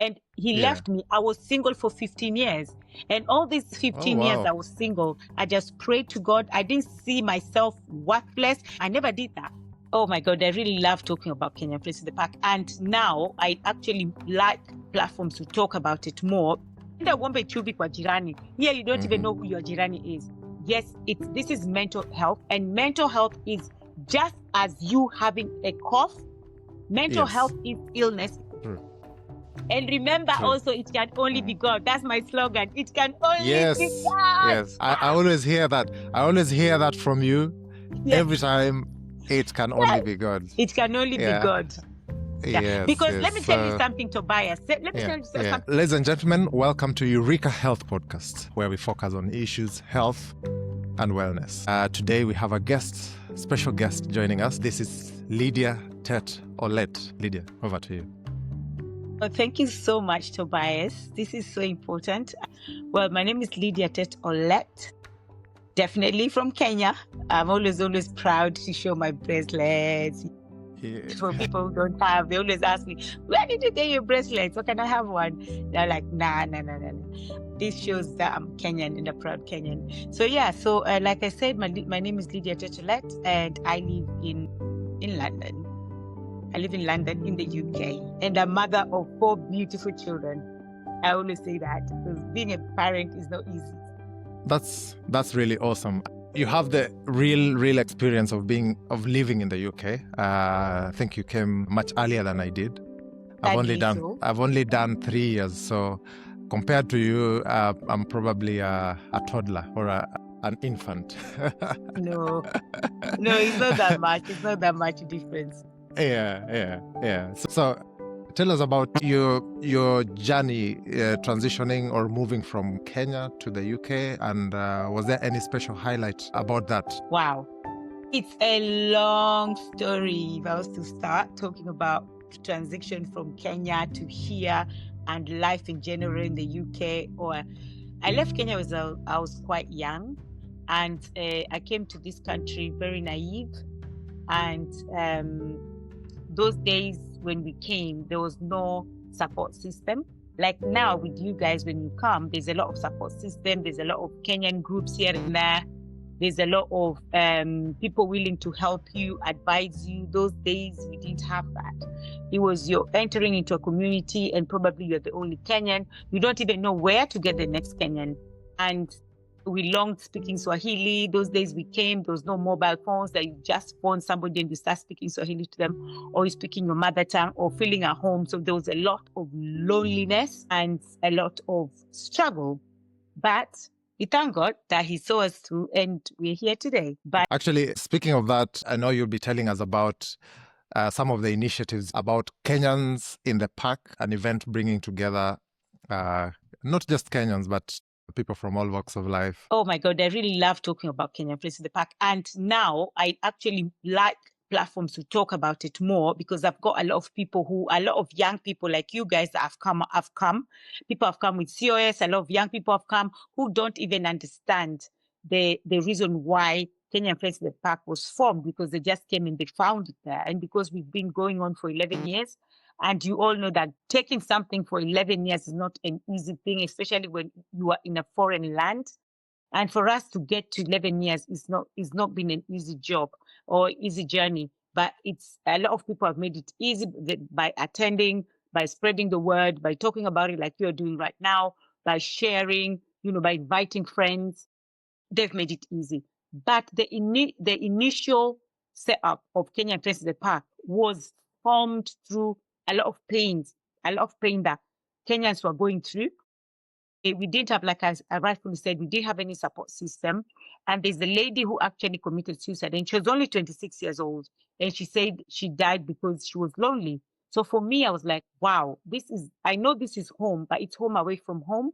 And he Yeah. left me. I was single for 15 years. And all these 15 years wow. I was single, I just prayed to God. I didn't see myself worthless. I never did that. Oh my God, I really love talking about Kenyan Friends in the Park. And now I actually like platforms to talk about it more. Here you don't even know who your jirani is. Yes, this is mental health, and mental health is just as you having a cough. Mental Yes. health is illness. True. And remember True. also, it can only be God. That's my slogan. It can only Yes. be God. Yes. I always hear that. I always hear that from you. Yes. Every time. It can only be God. It can only be God. Yeah. Yes, Because yes. let me tell you something, Tobias. Let me tell you something. Ladies and gentlemen, welcome to Eureka Health Podcast, where we focus on issues, health, and wellness. Today we have a special guest joining us. This is Lydia Tet Olet. Lydia, over to you. Well, thank you so much, Tobias. This is so important. Well, my name is Lydia Tet Olet. Definitely from Kenya. I'm always proud to show my bracelets. Yeah. For people who don't have, they always ask me, where did you get your bracelets? So can I have one? They're like, nah. This shows that I'm Kenyan and a proud Kenyan. So like I said, my name is Lydia Tet Olet, and I live in London. I live in London in the UK, and I'm a mother of 4 beautiful children. I always say that because being a parent is not easy. That's really awesome. You have the real experience of living in the UK. I think you came much earlier than I did. I've only done 3 years. So compared to you, I'm probably a toddler or an infant. No, it's not that much. It's not that much difference. Yeah. So tell us about your journey transitioning or moving from Kenya to the UK, and was there any special highlight about that? Wow. It's a long story if I was to start talking about transition from Kenya to here and life in general in the UK. Or I left Kenya I was quite young, and I came to this country very naive. And those days when we came, there was no support system. Like now with you guys, when you come, there's a lot of support system. There's a lot of Kenyan groups here and there. There's a lot of people willing to help you, advise you. Those days, we didn't have that. It was you're entering into a community and probably you're the only Kenyan. You don't even know where to get the next Kenyan. And we longed speaking Swahili. Those days we came, there was no mobile phones that you just phone somebody and you start speaking Swahili to them, or you're speaking your mother tongue or feeling at home. So there was a lot of loneliness and a lot of struggle. But we thank God that he saw us through and we're here today. But actually, speaking of that, I know you'll be telling us about some of the initiatives about Kenyans in the Park, an event bringing together not just Kenyans, but people from all walks of life. Oh my God, I really love talking about Kenyan Friends in the Park. And now I actually like platforms to talk about it more because I've got a lot of young people like you guys that have come. People have come with COS, a lot of young people have come who don't even understand the reason why Kenyan Friends in the Park was formed, because they just came and they found it there. And because we've been going on for 11 years, and you all know that taking something for 11 years is not an easy thing, especially when you are in a foreign land. And for us to get to 11 years is not been an easy job or easy journey. But it's a lot of people have made it easy by attending, by spreading the word, by talking about it like you're doing right now, by sharing, by inviting friends. They've made it easy. But the initial setup of Kenyan Friends in the Park was formed through a lot of pain that Kenyans were going through. We didn't have, like I rightfully said, we didn't have any support system. And there's a lady who actually committed suicide, and she was only 26 years old. And she said she died because she was lonely. So for me, I was like, wow, I know this is home, but it's home away from home.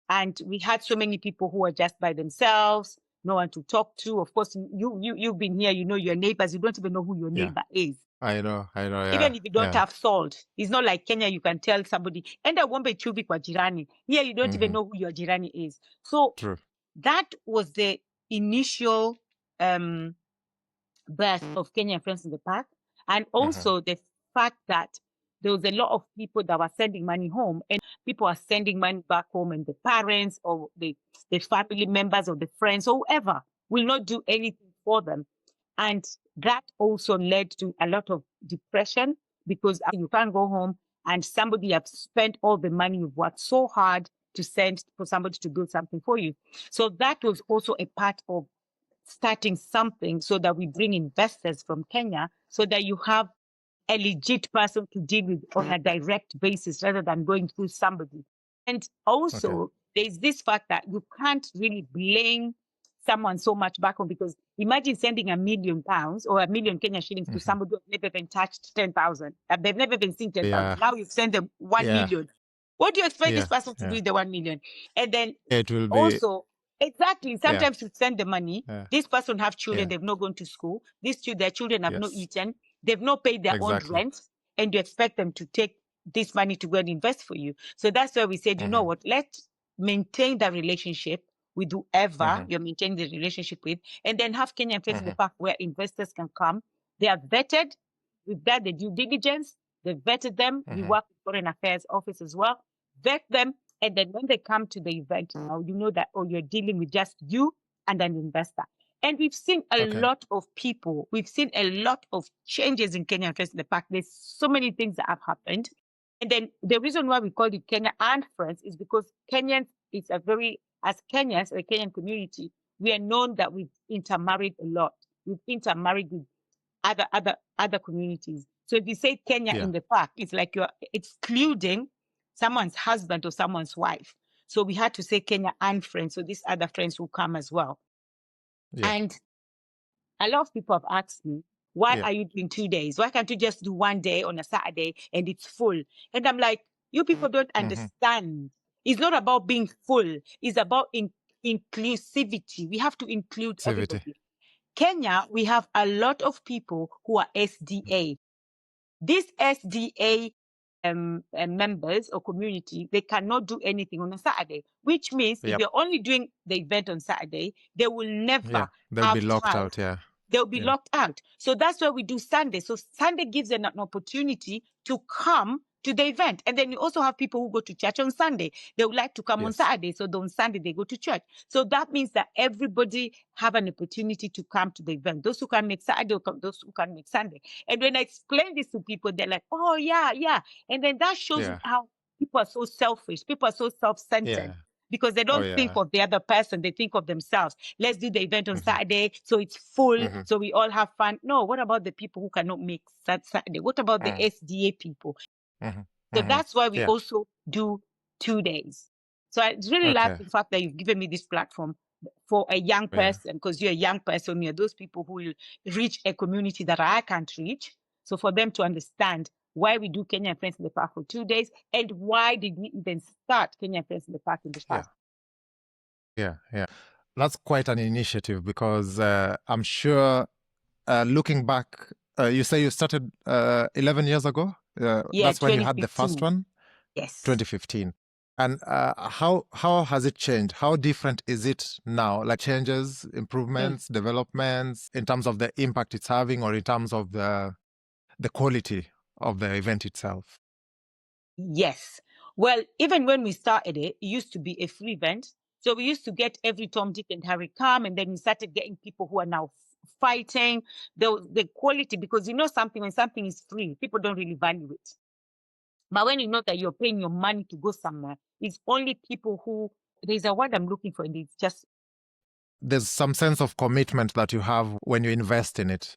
And we had so many people who were just by themselves, no one to talk to. Of course, you've been here, you know your neighbors. You don't even know who your neighbor is. I know. Yeah. Even if you don't have salt, it's not like Kenya. You can tell somebody, "Enda uombe chumvi kwa jirani." Here, you don't even know who your jirani is. So True. That was the initial birth of Kenyan Friends in the Park, and also the fact that there was a lot of people that were sending money home, and people are sending money back home, and the parents or the family members or the friends or whoever will not do anything for them. And that also led to a lot of depression, because you can't go home and somebody has spent all the money you've worked so hard to send for somebody to do something for you. So that was also a part of starting something, so that we bring investors from Kenya, so that you have a legit person to deal with on a direct basis rather than going through somebody. And also, there's this fact that you can't really blame someone so much back home, because imagine sending £1 million or £1 million Kenya shillings to somebody who's never even touched 10,000. They've never even seen 10,000. Yeah. Now you send them 1 million. What do you expect this person to do with the 1 million? And then it will be also, exactly, sometimes you send the money. This person have children, they've not gone to school. Their children have not eaten. They've not paid their own rent. And you expect them to take this money to go and invest for you. So that's why we said, you know what, let's maintain that relationship with whoever you're maintaining the relationship with, and then have Kenyan Friends in the Park where investors can come. They are vetted. We've done the due diligence. They've vetted them. We work with Foreign Affairs Office as well. Vet them. And then when they come to the event, now you know that, you're dealing with just you and an investor. And we've seen a lot of people. We've seen a lot of changes in Kenyan Friends in the Park. There's so many things that have happened. And then the reason why we call it Kenya and Friends is because Kenyans is as Kenyans, the Kenyan community, we are known that we've intermarried a lot. We've intermarried with other communities. So if you say Kenya in the park, it's like you're excluding someone's husband or someone's wife. So we had to say Kenya and Friends. So these other friends will come as well. And a lot of people have asked me, why are you doing 2 days? Why can't you just do 1 day on a Saturday and it's full? And I'm like, you people don't understand. It's not about being full. It's about inclusivity. We have to include everybody. Kenya, we have a lot of people who are SDA. These SDA members or community, they cannot do anything on a Saturday, which means if you're only doing the event on Saturday, they will never they'll be locked time. out. They'll be locked out. So that's why we do Sunday. So Sunday gives them an opportunity to come to the event. And then you also have people who go to church on Sunday. They would like to come on Saturday. So on Sunday, they go to church. So that means that everybody have an opportunity to come to the event. Those who can make Saturday, those who can make Sunday. And when I explain this to people, they're like, oh, yeah. And then that shows how people are so selfish. People are so self-centered. Because they don't think of the other person. They think of themselves. Let's do the event on Saturday, so it's full, so we all have fun. No, what about the people who cannot make Saturday? What about the SDA people? So that's why we also do 2 days. So I really like the fact that you've given me this platform for a young person, because you're a young person. You're those people who will reach a community that I can't reach. So for them to understand why we do Kenyan Friends in the Park for 2 days, and why did we even start Kenyan Friends in the Park in the past? Yeah. That's quite an initiative, because I'm sure, looking back, you say you started 11 years ago? That's when you had the first one? Yes. 2015. And how has it changed? How different is it now? Like changes, improvements, developments, in terms of the impact it's having, or in terms of the quality of the event itself? Yes. Well, even when we started it used to be a free event. So we used to get every Tom, Dick, and Harry come, and then we started getting people who are now fighting the quality, because when something is free, people don't really value it. But when you know that you're paying your money to go somewhere, it's only people who, there's a word I'm looking for, and it's just... There's some sense of commitment that you have when you invest in it.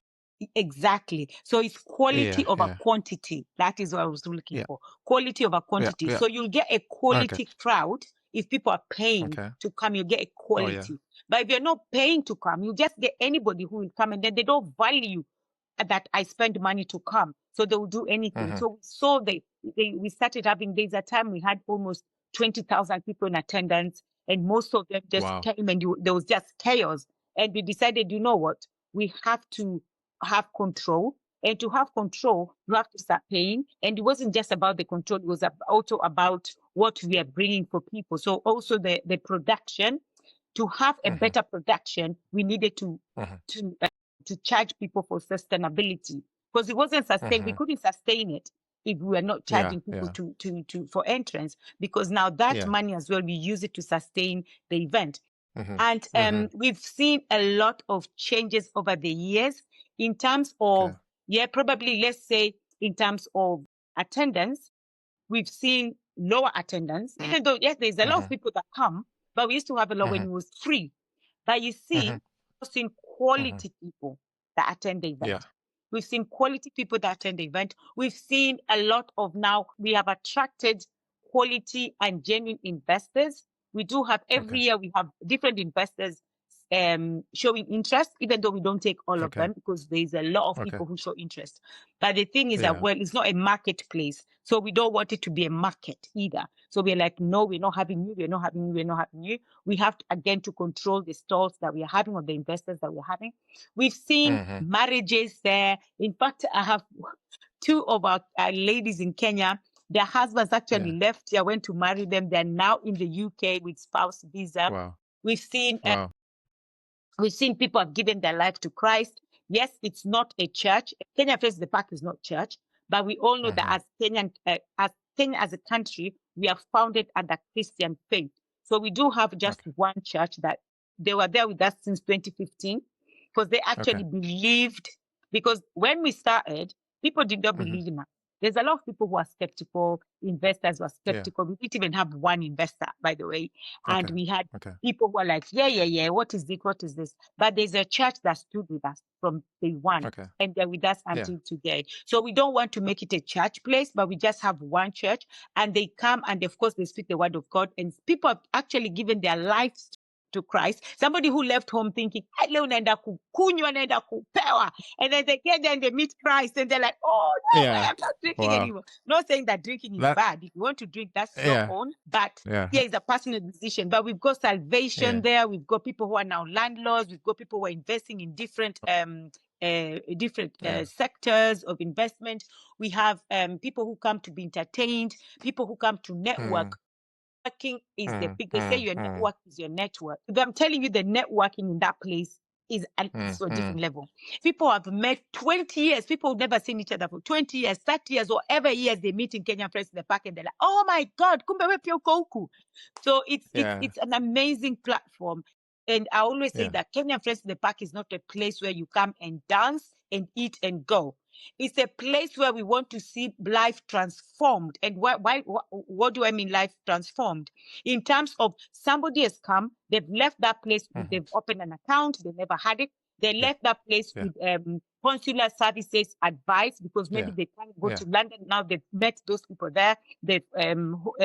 Exactly. So it's quality over quantity. That is what I was looking for. Quality over quantity. So you'll get a quality crowd. If people are paying to come, you get a quality. But if you're not paying to come, you just get anybody who will come, and then they don't value that I spend money to come. So they will do anything. So we started having, there's a time we had almost 20,000 people in attendance, and most of them just came, and there was just chaos. And we decided, you know what? We have to have control. And to have control, you have to start paying. And it wasn't just about the control, it was also about what we are bringing for people. So also the production, to have a better production, we needed to charge people for sustainability, because it wasn't sustained. We couldn't sustain it. if we are not charging people to for entrance, because now that money as well, we use it to sustain the event. And we've seen a lot of changes over the years in terms of, probably let's say in terms of attendance. We've seen lower attendance, even though, yes, there's a lot of people that come, but we used to have a lot when it was free. But you see, we've seen quality people that attend the event. We've seen quality people that attend the event. We've seen a lot of, now we have attracted quality and genuine investors. We do have, every year we have different investors showing interest, even though we don't take all of them, because there's a lot of people who show interest. But the thing is that, well, it's not a marketplace, so we don't want it to be a market either. So we're like, no, we're not having you, we're not having you. We have to, again, to control the stalls that we are having, or the investors that we're having. We've seen marriages there. In fact, I have two of our ladies in Kenya. Their husbands actually left here, went to marry them. They're now in the UK with spouse visa. Wow. We've seen people have given their life to Christ. Yes, it's not a church. Kenya Faith the Park is not church, but we all know that as Kenya as a country, we are founded under Christian faith. So we do have just one church that they were there with us since 2015, because they actually believed, because when we started, people did not believe in us. There's a lot of people who are skeptical, investors who are skeptical. We didn't even have one investor, by the way. And we had people who are like, what is this? What is this? But there's a church that stood with us from day one. And they're with us until today. So we don't want to make it a church place, but we just have one church. And they come and, of course, they speak the word of God. And people have actually given their lives to Christ. Somebody who left home thinking, and then they get there and they meet Christ and they're like, oh, no, I'm not drinking anymore. Not saying that drinking is bad. If you want to drink, that's your own. But here is a personal decision. But we've got salvation there. We've got people who are now landlords. We've got people who are investing in different sectors of investment. We have people who come to be entertained, people who come to network. Networking is the big. They say your network is your network. But I'm telling you, the networking in that place is at a different level. People have met 20 years. People have never seen each other for 20 years, 30 years, whatever years they meet in Kenyan Friends in the Park, and they're like, oh my God, kumbe we pia uko huku. So it's an amazing platform. And I always say that Kenyan Friends in the Park is not a place where you come and dance and eat and go. It's a place where we want to see life transformed. And what do I mean life transformed? In terms of somebody has come, they've left that place, they've opened an account, they never had it. They left that place with consular services advice, because maybe they can't go to London. Now they've met those people there, the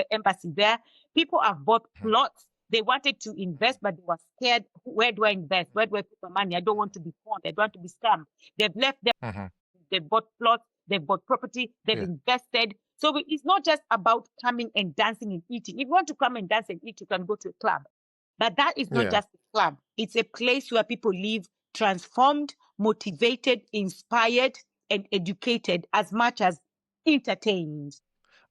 embassy there. People have bought plots. They wanted to invest, but they were scared. Where do I invest? Where do I put my money? I don't want to be conned. I don't want to be scammed. They've left there. They've bought plots. They've bought property. They've invested. So it's not just about coming and dancing and eating. If you want to come and dance and eat, you can go to a club. But that is not just a club. It's a place where people live transformed, motivated, inspired, and educated as much as entertained.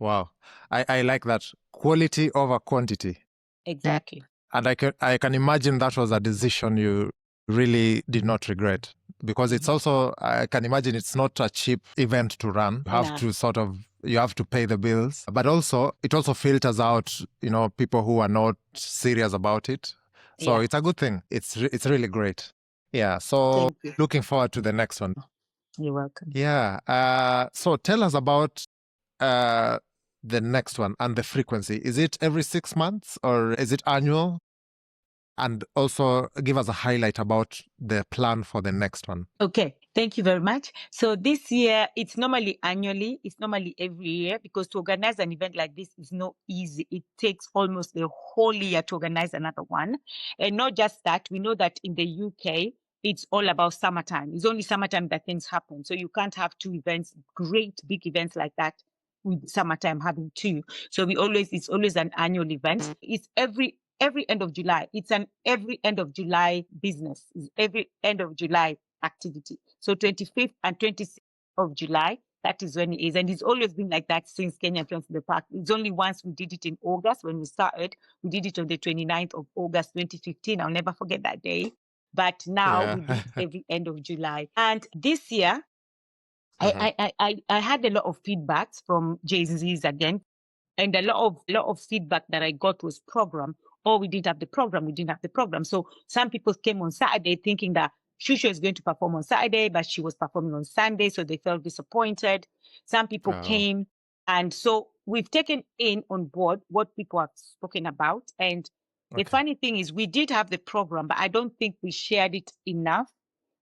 Wow. I like that. Quality over quantity. Exactly. And I can imagine that was a decision you really did not regret, because it's also, I can imagine it's not a cheap event to run. You have to you have to pay the bills, but also it also filters out, people who are not serious about it. So it's a good thing. It's really great. Yeah. So looking forward to the next one. You're welcome. Yeah. So tell us about the next one and the frequency. Is it every 6 months or is it annual? And also give us a highlight about the plan for the next one. Okay, thank you very much. So this year, it's normally annually. It's normally every year, because to organize an event like this is not easy. It takes almost the whole year to organize another one. And not just that, we know that in the UK, it's all about summertime. It's only summertime that things happen. So you can't have two events, great big events like that, with summertime having two. So it's always an annual event. It's every end of July. It's an every end of July business. It's every end of July activity. So 25th and 26th of July, that is when it is. And it's always been like that since Kenyan Friends in the Park. It's only once we did it in August when we started. We did it on the 29th of August, 2015. I'll never forget that day. But now we do it every end of July. And this year, I had a lot of feedbacks from Gen-Zs again, and a lot of feedback that I got was program. Oh, we didn't have the program. We didn't have the program. So some people came on Saturday thinking that Shusho is going to perform on Saturday, but she was performing on Sunday, so they felt disappointed. Some people came, and so we've taken in on board what people have spoken about. And the funny thing is, we did have the program, but I don't think we shared it enough.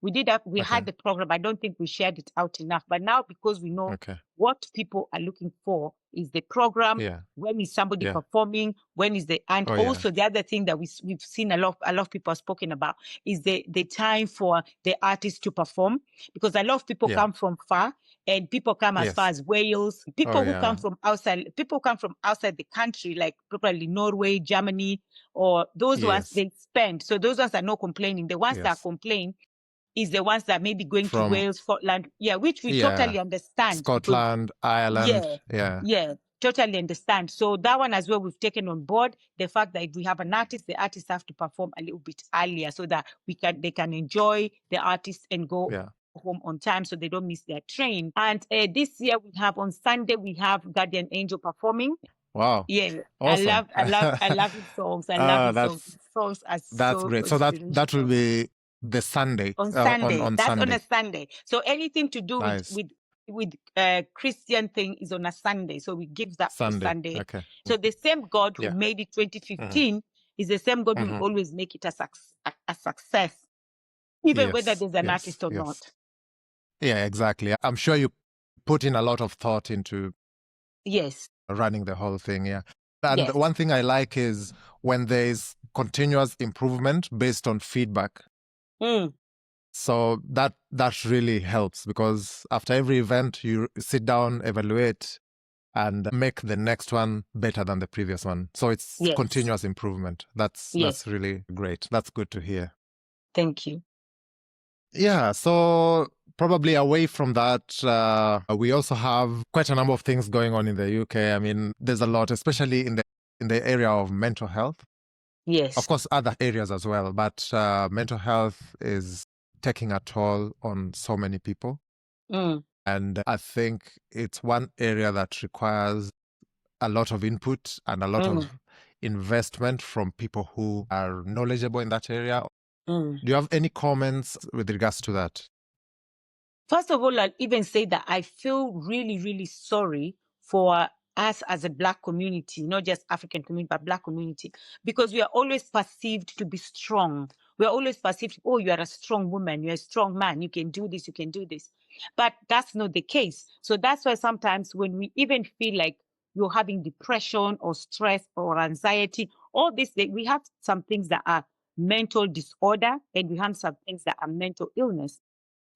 We had the program. I don't think we shared it out enough. But now, because we know what people are looking for is the program. When is somebody performing? When is also the other thing that we've seen a lot of people have spoken about is the time for the artists to perform, because a lot of people come from far, and people come as far as Wales. People who come from outside the country, like probably Norway, Germany, or those ones they spend. So those ones are not complaining. The ones that complain is the ones that may be going to Wales, Scotland, which we totally understand. Scotland, Ireland, totally understand. So that one as well, we've taken on board the fact that if we have an artist, the artists have to perform a little bit earlier so that they can enjoy the artist and go home on time, so they don't miss their train. And this year on Sunday we have Guardian Angel performing. Wow. Yeah. Awesome. I love his songs. I love his songs. Songs are that's so great. So that will be the Sunday. On Sunday. On That's Sunday. on a Sunday. So anything to do with Christian thing is on a Sunday. So we give that for Sunday. Okay. So the same God who made it 2015 is the same God who will always make it a success, even whether there's an artist or not. Yeah, exactly. I'm sure you put in a lot of thought into running the whole thing. Yeah. And one thing I like is when there's continuous improvement based on feedback. So that really helps, because after every event you sit down, evaluate, and make the next one better than the previous one. So it's continuous improvement. That's really great. That's good to hear. Thank you. Yeah, so probably away from that, we also have quite a number of things going on in the UK. I mean, there's a lot, especially in the area of mental health. Yes. Of course, other areas as well, but mental health is taking a toll on so many people. And I think it's one area that requires a lot of input and a lot of investment from people who are knowledgeable in that area. Do you have any comments with regards to that? First of all, I'll even say that I feel really, really sorry for us as a Black community, not just African community, but Black community, because we are always perceived to be strong. We are always perceived, oh, you are a strong woman, you're a strong man, you can do this, you can do this. But that's not the case. So that's why sometimes when we even feel like you're having depression or stress or anxiety, all this, we have some things that are mental disorder, and we have some things that are mental illness.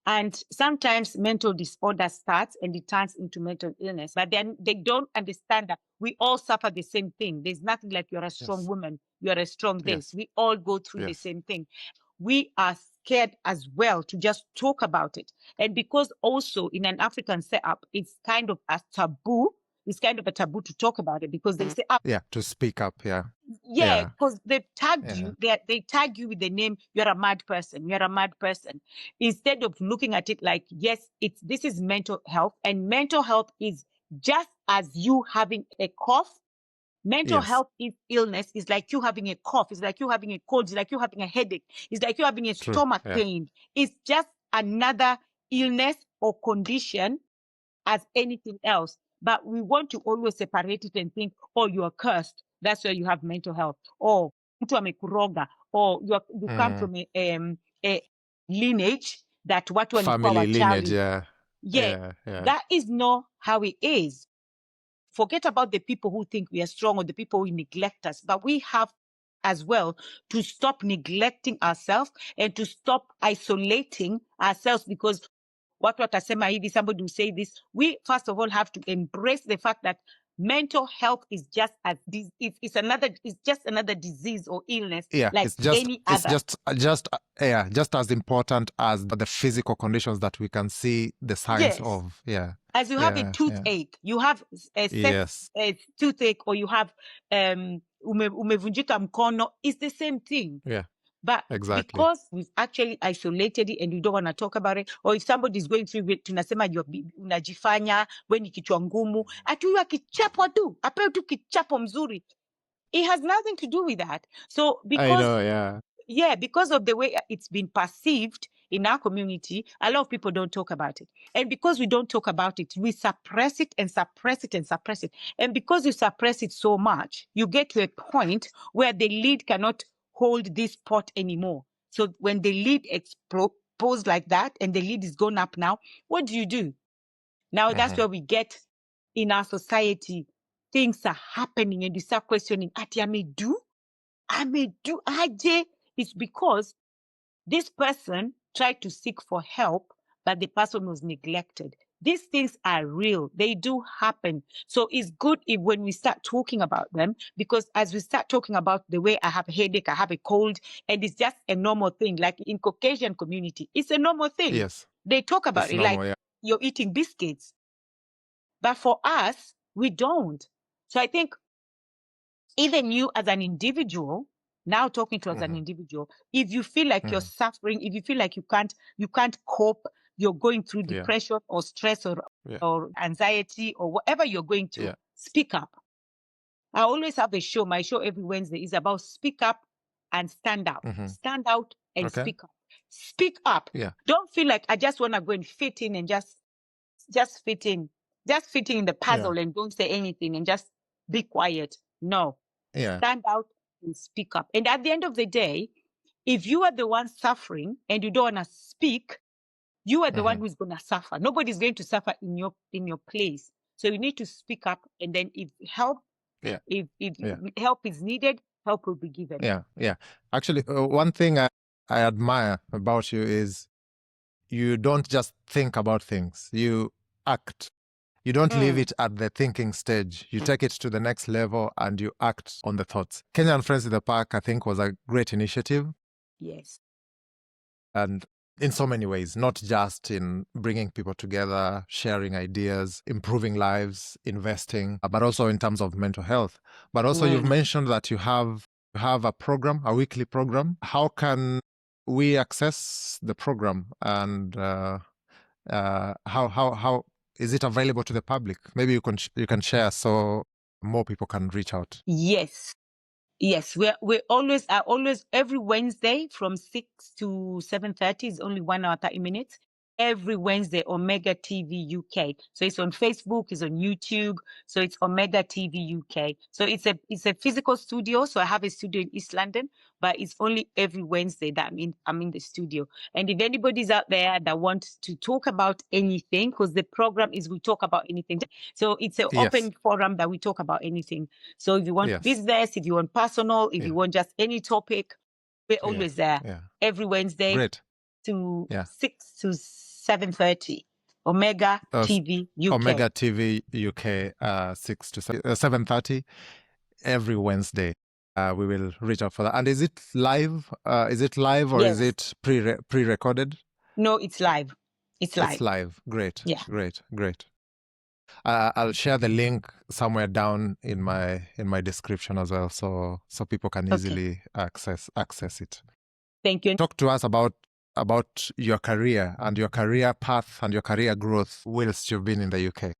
And sometimes mental disorder starts and it turns into mental illness, but then they don't understand that we all suffer the same thing. There's nothing like you're a strong woman, you're a strong this. We all go through the same thing. We are scared as well to just talk about it. And because also in an African setup, it's kind of a taboo. It's kind of a taboo to talk about it, because they say, to speak up, because they've tagged you, they tag you with the name, you're a mad person, instead of looking at it like, yes, this is mental health, and mental health is just as you having a cough. Mental health is illness. It's like you having a cough. It's like you having a cold. It's like you having a headache. It's like you having a stomach pain. It's just another illness or condition as anything else. But we want to always separate it and think, oh, you are cursed. That's why you have mental health. Or mtu amekuroga. Or you come from a lineage that what one family lineage, that is not how it is. Forget about the people who think we are strong or the people who neglect us. But we have as well to stop neglecting ourselves and to stop isolating ourselves, because watasema hivi, somebody will say this. We first of all have to embrace the fact that mental health is just just another disease or illness like any other. It's just as important as the physical conditions that we can see the signs of. As you have a toothache, you have a toothache, or you have umevunjika mkono, it's the same thing. But Exactly. because we've actually isolated it and you don't want to talk about it, or if somebody's going through it, tunasema unajifanya, we ni kichwa ngumu, ati huyu akichapwa tu, apewe tu kichapo mzuri. It has nothing to do with that. So because, I know, because of the way it's been perceived in our community, a lot of people don't talk about it. And because we don't talk about it, we suppress it and suppress it and suppress it. And because you suppress it so much, you get to a point where the lead cannot hold this pot anymore. So when the lead explodes like that and the lead is gone up now, what do? Now that's where we get in our society, things are happening and you start questioning, ati I may do aje. It's because this person tried to seek for help, but the person was neglected. These things are real. They do happen. So it's good if when we start talking about them, because as we start talking about the way I have a headache, I have a cold, and it's just a normal thing. Like in Caucasian community, it's a normal thing. Yes. They talk about It's it normal, like you're eating biscuits. But for us, we don't. So I think even you as an individual, now talking to as an individual, if you feel like you're suffering, if you feel like you can't cope, you're going through depression or stress or anxiety or whatever you're going through, speak up. I always have a show. My show every Wednesday is about speak up and stand out. Stand out and speak up. Speak up. Yeah. Don't feel like I just want to go and fit in and just fit in. Just fitting in the puzzle and don't say anything and just be quiet. No. Yeah. Stand out and speak up. And at the end of the day, if you are the one suffering and you don't want to speak, you are the one who's going to suffer. Nobody's going to suffer in your place. So you need to speak up. And then if help, if help is needed, help will be given. Yeah. Actually, one thing I admire about you is you don't just think about things. You act. You don't leave it at the thinking stage. You take it to the next level and you act on the thoughts. Kenyan Friends in the Park, I think, was a great initiative. Yes. And in so many ways, not just in bringing people together, sharing ideas, improving lives, investing, but also in terms of mental health. But also you've mentioned that you have a program, a weekly program. How can we access the program and how is it available to the public? Maybe you can share so more people can reach out. Yes. We're always every Wednesday from 6 to 7:30 is only 1 hour 30 minutes. Every Wednesday, Omega TV UK. So it's on Facebook, it's on YouTube. So it's Omega TV UK. So it's a physical studio. So I have a studio in East London, but it's only every Wednesday that I'm in the studio. And if anybody's out there that wants to talk about anything, because the program is we talk about anything. So it's an open forum that we talk about anything. So if you want business, if you want personal, if you want just any topic, we're always there every Wednesday to 6 to 7:30. Omega TV UK. Omega TV UK 6 to 7:30 every Wednesday. We will reach out for that. And is it live? Or is it pre-recorded? No, it's live. It's live. It's live. Great. Yeah. Great. I'll share the link somewhere down in my description as well, so people can easily access it. Thank you. Talk to us about your career and your career path and your career growth whilst you've been in the UK.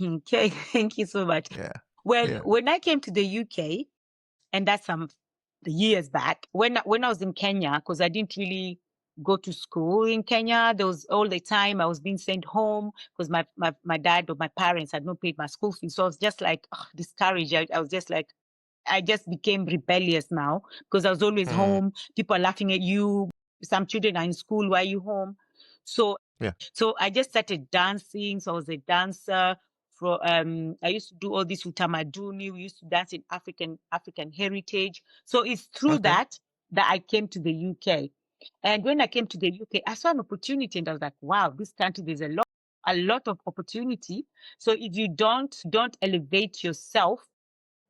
Okay, thank you so much. Yeah. When I came to the UK, and that's some years back, when I was in Kenya, because I didn't really go to school in Kenya. There was all the time I was being sent home because my dad or my parents had not paid my school fees. So I was just like discouraged. I was just like, I just became rebellious now because I was always home. People are laughing at you. Some children are in school. Why are you home? So I just started dancing. So I was a dancer. I used to do all this utamaduni. We used to dance in African heritage. So it's through that I came to the UK. And when I came to the UK, I saw an opportunity and I was like, wow, this country, there's a lot of opportunity. So if you don't elevate yourself,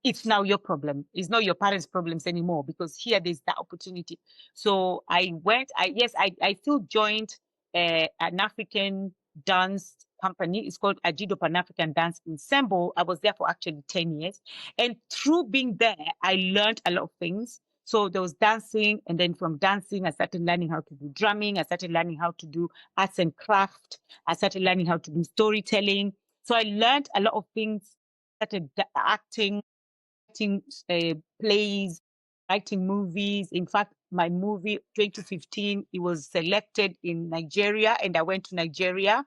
it's now your problem. It's not your parents' problems anymore because here there's that opportunity. So I still joined an African dance company. It's called Ajido Pan-African Dance Ensemble. I was there for actually 10 years. And through being there, I learned a lot of things. So there was dancing, and then from dancing, I started learning how to do drumming. I started learning how to do arts and craft. I started learning how to do storytelling. So I learned a lot of things. Started acting, writing plays, writing movies. In fact, my movie 2015, it was selected in Nigeria, and I went to Nigeria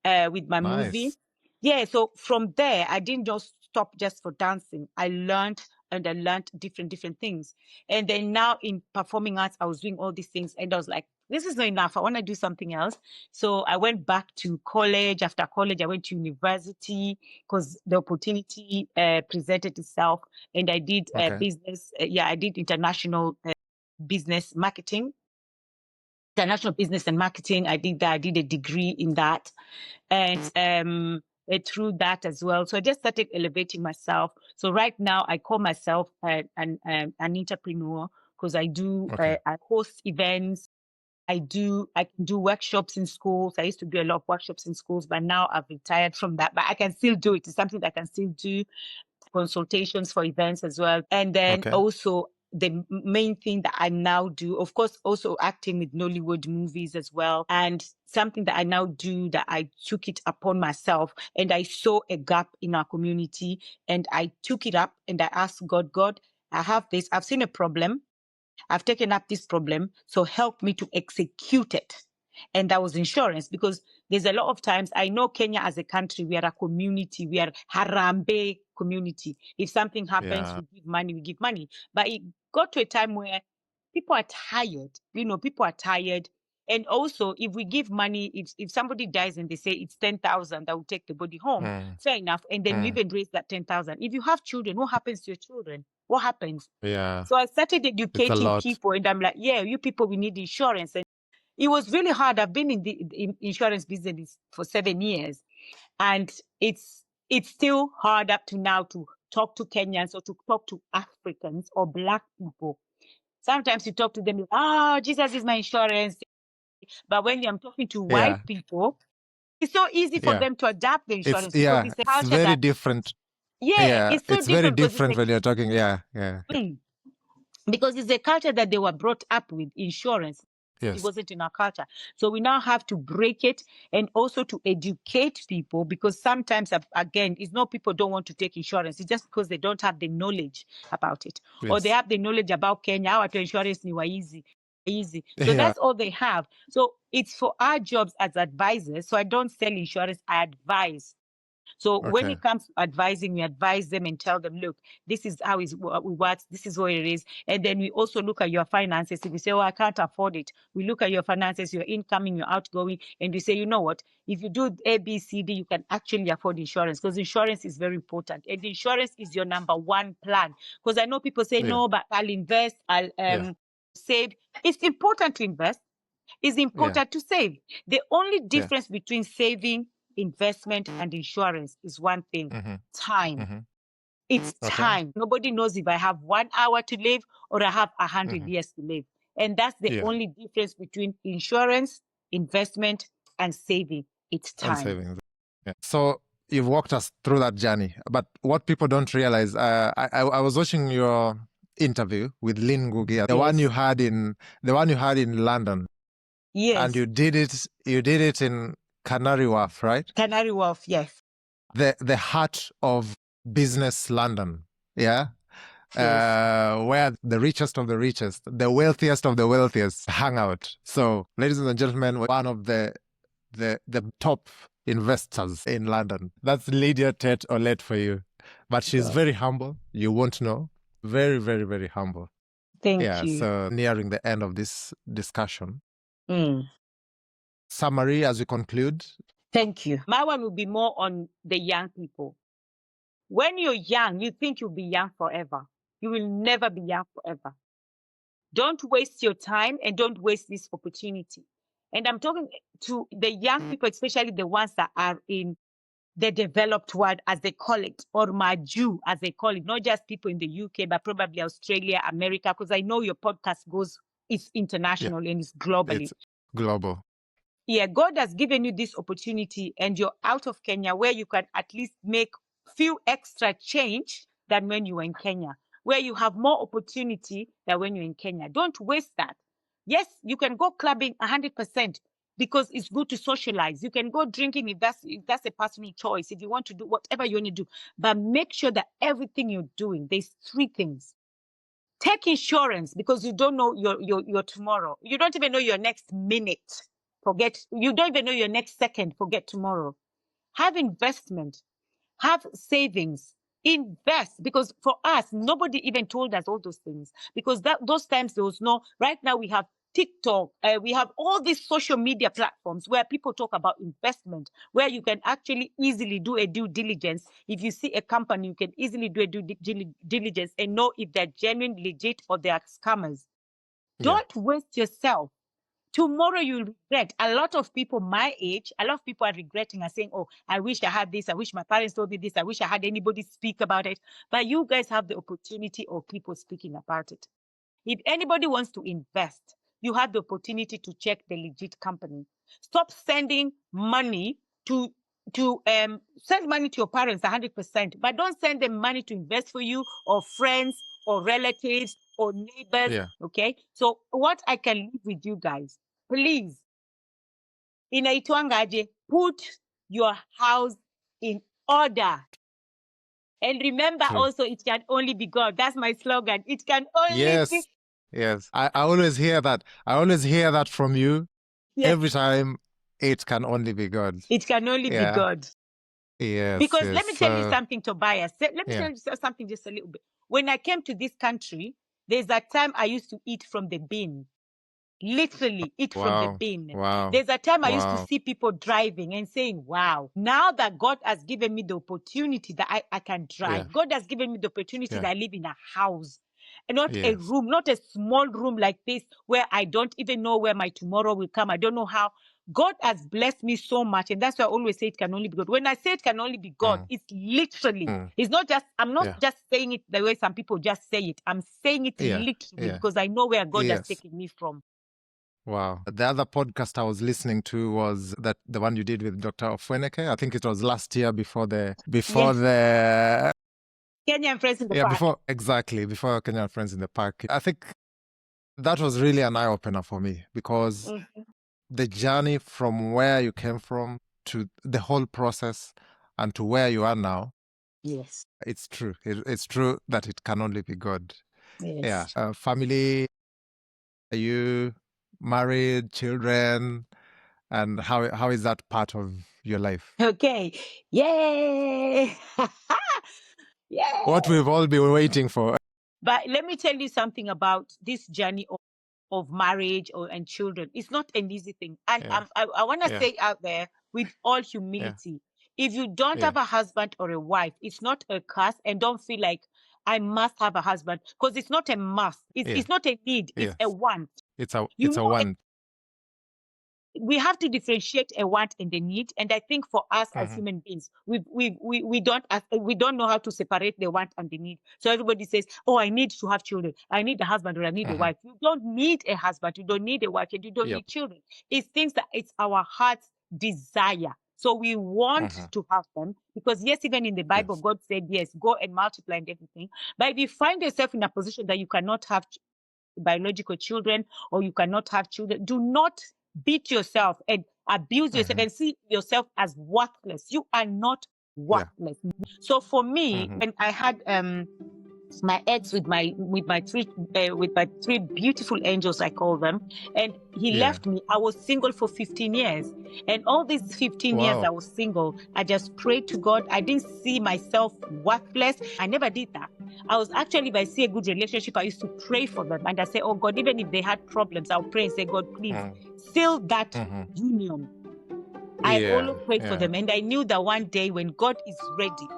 with my movie. Yeah, so from there, I didn't just stop just for dancing. I learned different things. And then now in performing arts, I was doing all these things, and I was like, this is not enough. I want to do something else. So I went back to college. After college, I went to university because the opportunity presented itself, and I did business. I did international business marketing. International business and marketing. I did that. I did a degree in that. And through that as well. So I just started elevating myself. So right now I call myself an entrepreneur because I do, I host events. I can do workshops in schools. I used to do a lot of workshops in schools, but now I've retired from that, but I can still do it. It's something that I can still do. Consultations for events as well. And then also the main thing that I now do, of course, also acting with Nollywood movies as well. And something that I now do that I took it upon myself, and I saw a gap in our community, and I took it up and I asked God, I have this, I've seen a problem. I've taken up this problem, so help me to execute it. And that was insurance, because there's a lot of times, I know Kenya as a country, we are a community, we are Harambe community. If something happens, we give money. But it got to a time where people are tired, people are tired. And also, if we give money, if somebody dies and they say it's 10,000, that will take the body home, fair enough. And then we even raise that 10,000. If you have children, what happens to your children? What happens? Yeah. So I started educating people, and I'm like, you people, we need insurance. And it was really hard. I've been in the insurance business for 7 years, and it's still hard up to now to talk to Kenyans or to talk to Africans or Black people. Sometimes you talk to them, Jesus is my insurance. But when I'm talking to white people, it's so easy for them to adapt the insurance. It's very different. It's so very different when you're talking. Because it's a culture that they were brought up with, insurance. It wasn't in our culture. So we now have to break it, and also to educate people, because sometimes, again, it's not people don't want to take insurance. It's just because they don't have the knowledge about it. Or they have the knowledge about Kenya. Our insurance is easy. So that's all they have. So it's for our jobs as advisors. So I don't sell insurance, I advise. So when it comes to advising, we advise them and tell them, look, this is how it works. This is what it is. And then we also look at your finances. If you say, I can't afford it, we look at your finances, your incoming, your outgoing, and we say, you know what? If you do A, B, C, D, you can actually afford insurance, because insurance is very important. And insurance is your number one plan. Because I know people say, no, but I'll invest, I'll save. It's important to invest. It's important to save. The only difference between saving, investment, and insurance is one thing: time. It's time. Nobody knows if I have 1 hour to live or I have 100 years to live. And that's the only difference between insurance, investment, and saving. It's time. So you've walked us through that journey. But what people don't realize, I was watching your interview with Lynn Ngugi, the one you had in London. Yes. And you did it in Canary Wharf, right? Canary Wharf, yes. The heart of business London, where the richest of the richest, the wealthiest of the wealthiest hang out. So, ladies and gentlemen, one of the top investors in London. That's Lydia Tet Olet for you. But she's very humble. You won't know. Very, very, very humble. Thank you. So nearing the end of this discussion. Summary as we conclude. Thank you. My one will be more on the young people. When you're young, you think you'll be young forever. You will never be young forever. Don't waste your time, and don't waste this opportunity. And I'm talking to the young people, especially the ones that are in the developed world, as they call it, or Maju, as they call it, not just people in the UK, but probably Australia, America, because I know your podcast it's international and it's globally. It's global. Yeah, God has given you this opportunity, and you're out of Kenya, where you can at least make few extra change than when you were in Kenya. where you have more opportunity than when you're in Kenya. Don't waste that. Yes, you can go clubbing 100% because it's good to socialize. You can go drinking if that's a personal choice, if you want to do whatever you want to do. But make sure that everything you're doing, there's 3 things. Take insurance because you don't know your tomorrow. You don't even know your next minute. You don't even know your next second. Forget tomorrow. Have investment. Have savings. Invest, because for us, nobody even told us all those things, because those times there was no. Right now we have TikTok, we have all these social media platforms where people talk about investment, where you can actually easily do a due diligence. If you see a company, you can easily do a due diligence and know if they're genuine, legit, or they are scammers. Don't waste yourself. Tomorrow you'll regret. A lot of people my age, a lot of people are regretting and saying, oh, I wish I had this. I wish my parents told me this. I wish I had anybody speak about it. But you guys have the opportunity of people speaking about it. If anybody wants to invest, you have the opportunity to check the legit company. Stop sending money to send money to your parents 100%, but don't send them money to invest for you or friends or relatives or neighbors. Yeah. Okay. So what I can leave with you guys, please, inaitwangaje, put your house in order. And remember also, it can only be God. That's my slogan. It can only be. Yes. I always hear that. I always hear that from you. Yes. Every time, it can only be God. It can only be God. Yes. Because let me tell you something, Tobias. Let me tell you something just a little bit. When I came to this country, there's that time I used to eat from the bin. Literally eat from the bin. Wow. There's a time I used to see people driving and saying, wow, now that God has given me the opportunity that I can drive, God has given me the opportunity that I live in a house, and not a room, not a small room like this where I don't even know where my tomorrow will come. I don't know how. God has blessed me so much, and that's why I always say it can only be God. When I say it can only be God, it's literally, it's not just, I'm not just saying it the way some people just say it. I'm saying it literally because I know where God has taken me from. Wow. The other podcast I was listening to was the one you did with Dr. Ofweneke. I think it was last year before the Kenyan Friends in the Park. Before Kenyan Friends in the Park. I think that was really an eye-opener for me, because the journey from where you came from to the whole process and to where you are now. Yes. It's true. It's true that it can only be God. Yes. Yeah. Family, are you married, children, and how is that part of your life? Okay. Yay! Yay! What we've all been waiting for. But let me tell you something about this journey of marriage and children. It's not an easy thing. And I want to say out there with all humility, if you don't have a husband or a wife, it's not a curse, and don't feel like I must have a husband, because it's not a must. It's not a need. It's a want. It's a want. We have to differentiate a want and a need, and I think for us as human beings, we don't know how to separate the want and the need. So everybody says, "Oh, I need to have children. I need a husband, or I need a wife." You don't need a husband. You don't need a wife, and you don't need children. It's things that it's our heart's desire. So we want to have them, because yes, even in the Bible, God said, "Yes, go and multiply and everything." But if you find yourself in a position that you cannot have biological children, or you cannot have children, do not beat yourself and abuse yourself and see yourself as worthless. You are not worthless. So for me, when I had my ex with my three beautiful angels, I call them, and he left me. I was single for 15 years, and all these 15 years I was single, I just prayed to God. I didn't see myself worthless. I never did that. I was actually, if I see a good relationship, I used to pray for them, and I say, oh God, even if they had problems, I'll pray and say, God, please seal that union. I always prayed for them, and I knew that one day when God is ready,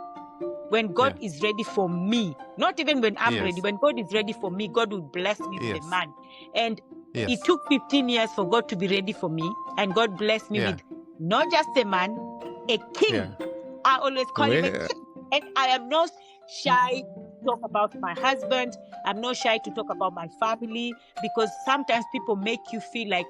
when God is ready for me, not even when I'm ready, when God is ready for me, God will bless me with a man. And it took 15 years for God to be ready for me, and God blessed me with not just a man, a king. I always call him a king. And I am not shy to talk about my husband. I'm not shy to talk about my family, because sometimes people make you feel like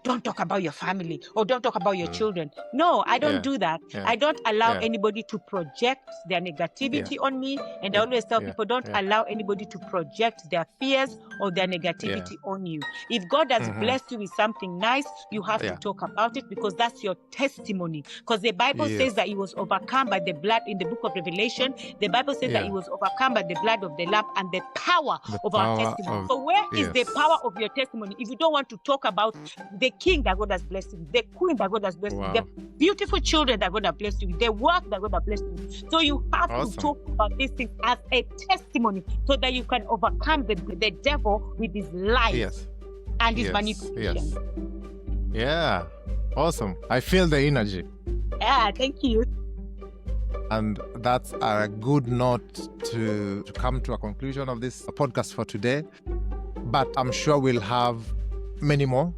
don't talk about your family or don't talk about your children. No, I don't do that. I don't allow anybody to project their negativity on me. And I always tell people, don't allow anybody to project their fears or their negativity on you. If God has blessed you with something nice, you have to talk about it, because that's your testimony. Because the Bible says that he was overcome by the blood in the book of Revelation. The Bible says that he was overcome by the blood of the Lamb and the power of our testimony. So where is the power of your testimony if you don't want to talk about the king that God has blessed you, the queen that God has blessed you, the beautiful children that God has blessed you, the work that God has blessed you? So you have to talk about these things as a testimony so that you can overcome the devil with his lies and his manipulation. Yeah, awesome. I feel the energy. Yeah, thank you. And that's a good note to come to a conclusion of this podcast for today. But I'm sure we'll have many more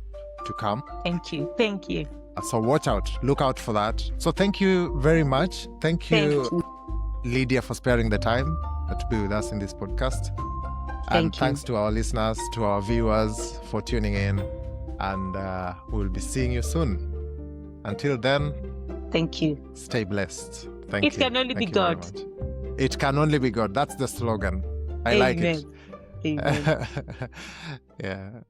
to come. Thank you. Thank you. So watch out. Look out for that. So thank you very much. Thank you, Lydia, for sparing the time to be with us in this podcast. And thanks to our listeners, to our viewers for tuning in. And we'll be seeing you soon. Until then, thank you. Stay blessed. Thank you. It can only be God. It can only be God. That's the slogan. I like it. Amen. Yeah.